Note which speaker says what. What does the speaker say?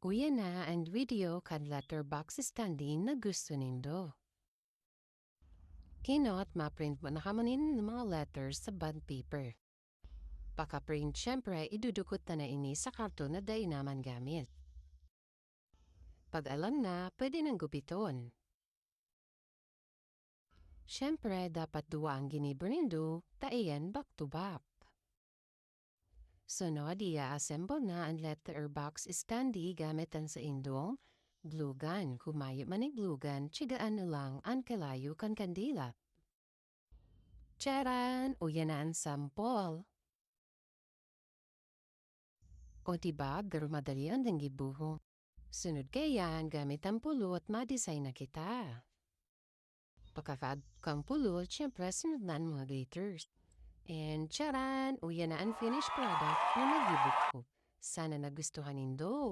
Speaker 1: Uya na and video kad letterbox standing na gusto nindo. Kinot ma-print mo na kamanin ng mga letters sa bond paper. Paka-print syempre idudukot na ini sa karton na day naman gamit. Pag alam na, pwede nang gupiton. Syempre dapat dua ang ginibrindo, taiyan back to back. Sunod i-assemble na ang letterbox standee gamit ang sa indong glue gun. Kumayo man ang glue gun, tsigaan na lang ang kalayo kan kandila. Charan! O yan na ang sample. O diba, pero madali ang gibuho. Sunod kayan, gamit ang pulot, ma-design na kita. Pagkakad kang pulot, syempre sunod na ang mga glitters. And charan! O yan na ang finished product na nagibuko. Sana nagustuhan nindo.